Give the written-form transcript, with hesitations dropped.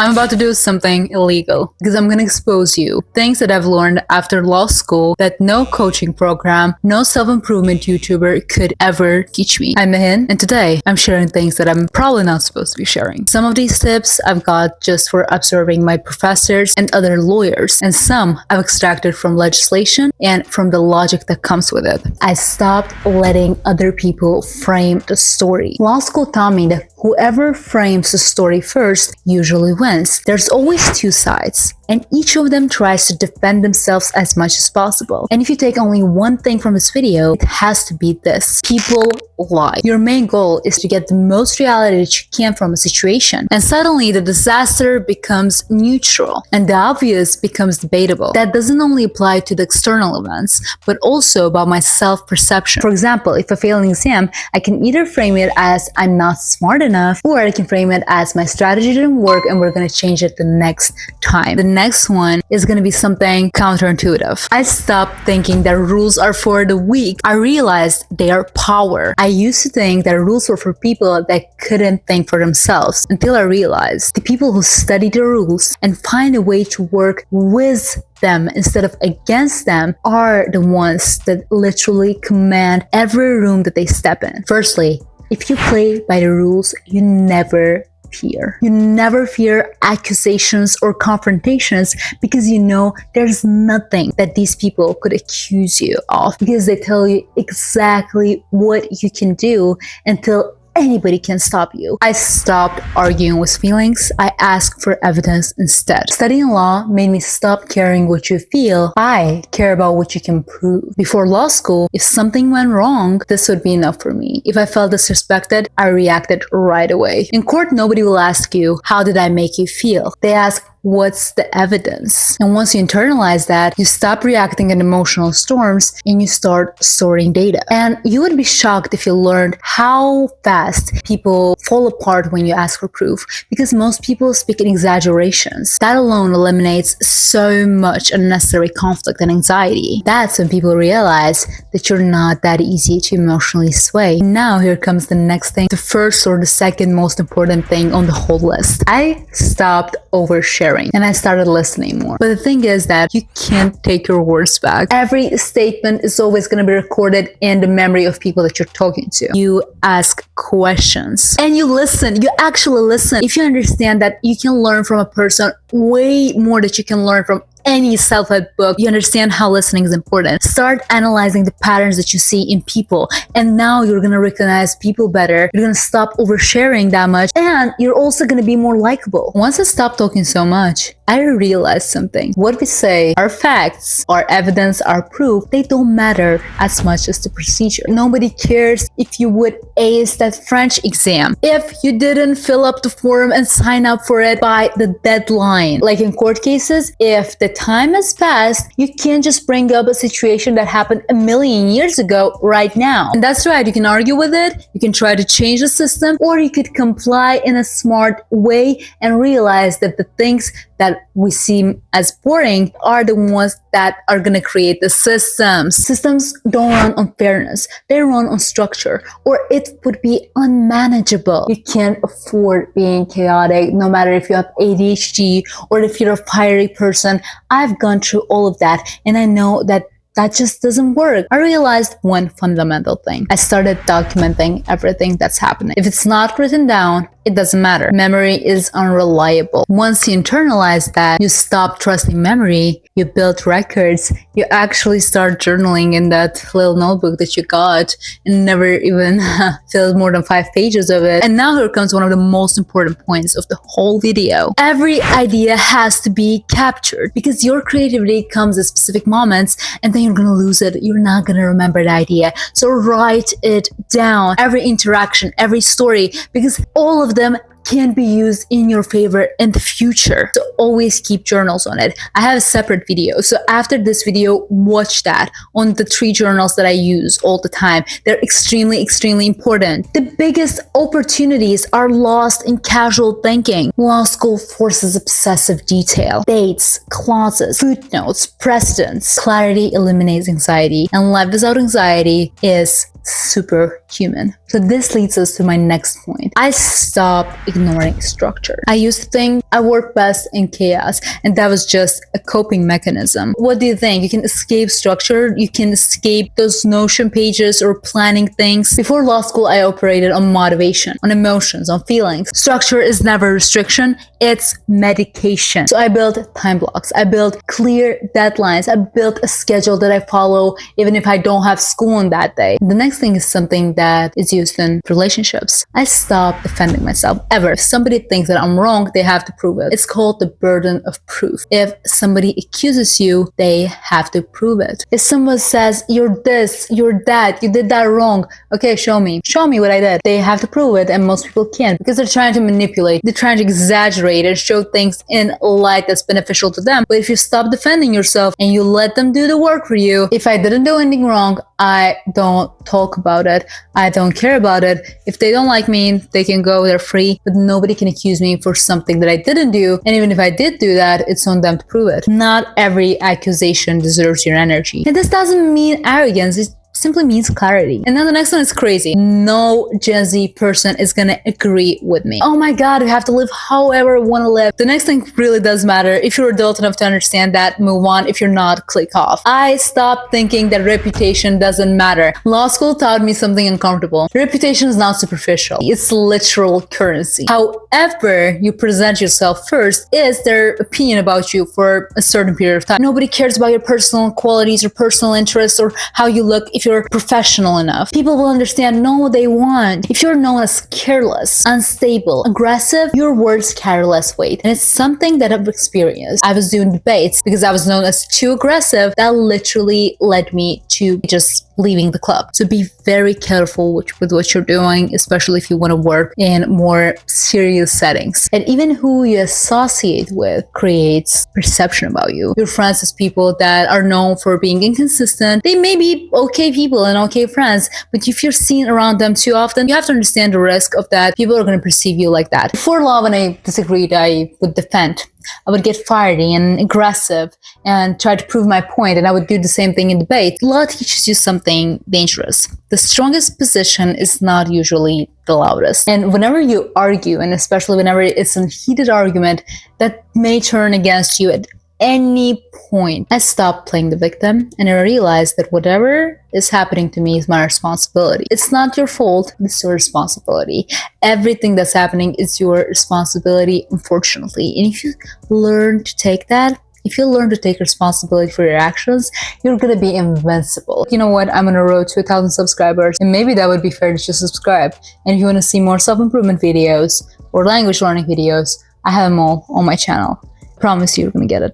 I'm about to do something illegal because I'm going to expose you things that I've learned after law school that no coaching program, no self-improvement YouTuber could ever teach me. I'm Mehin, and today I'm sharing things that I'm probably not supposed to be sharing. Some of these tips I've got just for observing my professors and other lawyers, and some I've extracted from legislation and from the logic that comes with it. I stopped letting other people frame the story. Law school taught me that whoever frames the story first usually wins. There's always two sides, and each of them tries to defend themselves as much as possible. And if you take only one thing from this video, it has to be this: people lie. Your main goal is to get the most reality that you can from a situation, and suddenly the disaster becomes neutral and the obvious becomes debatable. That doesn't only apply to the external events, but also about my self-perception. For example, if I fail an exam, I can either frame it as I'm not smart enough, or I can frame it as my strategy didn't work and we're going to change it the next time. The next one is going to be something counterintuitive. I stopped thinking that rules are for the weak. I realized they are power. I used to think that rules were for people that couldn't think for themselves, until I realized the people who study the rules and find a way to work with them instead of against them are the ones that literally command every room that they step in. Firstly, if you play by the rules, you never fear. You never fear accusations or confrontations because you know there's nothing that these people could accuse you of, because they tell you exactly what you can do until anybody can stop you. I stopped arguing with feelings. I asked for evidence instead. Studying law made me stop caring what you feel. I care about what you can prove. Before law school, if something went wrong, this would be enough for me. If I felt disrespected, I reacted right away. In court, nobody will ask you, how did I make you feel? They ask, what's the evidence? And once you internalize that, you stop reacting in emotional storms and you start storing data. And you would be shocked if you learned how fast people fall apart when you ask for proof, because most people speak in exaggerations. That alone eliminates so much unnecessary conflict and anxiety. That's when people realize that you're not that easy to emotionally sway. Now here comes the next thing, the first or the second most important thing on the whole list. I stopped oversharing. And I started listening more. But the thing is that you can't take your words back. Every statement is always going to be recorded in the memory of people that you're talking to. You ask questions and you listen. You actually listen. If you understand that you can learn from a person way more than you can learn from any self-help book, you understand how listening is important. Start analyzing the patterns that you see in people, and now you're gonna recognize people better. You're gonna stop oversharing that much, and you're also gonna be more likable. Once I stopped talking so much, I realized something. What we say, our facts, our evidence, our proof, they don't matter as much as the procedure. Nobody cares if you would ace that French exam if you didn't fill up the form and sign up for it by the deadline. Like in court cases, if the time has passed, you can't just bring up a situation that happened a million years ago right now. And that's right, you can argue with it, you can try to change the system, or you could comply in a smart way and realize that the things that we see as boring are the ones that are going to create the systems. Systems don't run on fairness, they run on structure, or it would be unmanageable. You can't afford being chaotic, no matter if you have ADHD or if you're a fiery person. I've gone through all of that, and I know that just doesn't work. I realized one fundamental thing. I started documenting everything that's happening. If it's not written down, it doesn't matter. Memory is unreliable. Once you internalize that, you stop trusting memory, you build records, you actually start journaling in that little notebook that you got and never even filled more than 5 pages of it. And now here comes one of the most important points of the whole video. Every idea has to be captured, because your creativity comes at specific moments and then you're gonna lose it. You're not gonna remember the idea. So write it down. Every interaction, every story, because all of them can be used in your favor in the future. So always keep journals on it. I have a separate video. So after this video, watch that on the 3 journals that I use all the time. They're extremely, extremely important. The biggest opportunities are lost in casual thinking. Law school forces obsessive detail. Dates, clauses, footnotes, precedents. Clarity eliminates anxiety, and life without anxiety is superhuman. So this leads us to my next point. I stopped ignoring structure. I used to think I work best in chaos, and that was just a coping mechanism. What do you think? You can escape structure, you can escape those Notion pages or planning things. Before law school, I operated on motivation, on emotions, on feelings. Structure is never restriction, it's medication. So I built time blocks, I built clear deadlines, I built a schedule that I follow even if I don't have school on that day. The next thing is something that is used in relationships. I stopped defending myself ever. If somebody thinks that I'm wrong, they have to prove it. It's called the burden of proof. If somebody accuses you, they have to prove it. If someone says, you're this, you're that, you did that wrong, okay, show me what I did. They have to prove it, and most people can't because they're trying to manipulate, they're trying to exaggerate and show things in a light that's beneficial to them. But if you stop defending yourself and you let them do the work for you, if I didn't do anything wrong, I don't talk about it. I don't care about it. If they don't like me, they can go, they're free, but nobody can accuse me for something that I didn't do. And even if I did do that, it's on them to prove it. Not every accusation deserves your energy. And this doesn't mean arrogance. It simply means clarity. And then the next one is crazy. No Gen Z person is gonna agree with me. Oh my God, we have to live however we want to live. The next thing really does matter. If you're adult enough to understand that, move on. If you're not, click off. I stopped thinking that reputation doesn't matter. Law school taught me something uncomfortable. Reputation is not superficial. It's literal currency. However you present yourself first is their opinion about you for a certain period of time. Nobody cares about your personal qualities or personal interests or how you look if you're professional enough. People will understand, know what they want. If you're known as careless, unstable, aggressive, your words carry less weight. And it's something that I've experienced. I was doing debates because I was known as too aggressive. That literally led me to just leaving the club. So be very careful with what you're doing, especially if you want to work in more serious settings. And even who you associate with creates perception about you. Your friends as people that are known for being inconsistent. They may be okay people and okay friends, but if you're seen around them too often, you have to understand the risk of that. People are going to perceive you like that. Before law, when I disagreed, I would defend. I would get fiery and aggressive and try to prove my point, and I would do the same thing in debate. Law teaches you something dangerous. The strongest position is not usually the loudest. And whenever you argue, and especially whenever it's a heated argument, that may turn against you at any point. I stopped playing the victim, and I realized that whatever is happening to me is my responsibility. It's not your fault, it's your responsibility. Everything that's happening is your responsibility, unfortunately. And if you learn to take that, if you learn to take responsibility for your actions, you're gonna be invincible. You know what? I'm on a road to 1,000 subscribers, and maybe that would be fair to just subscribe. And if you wanna see more self-improvement videos or language learning videos, I have them all on my channel. I promise you're gonna get it.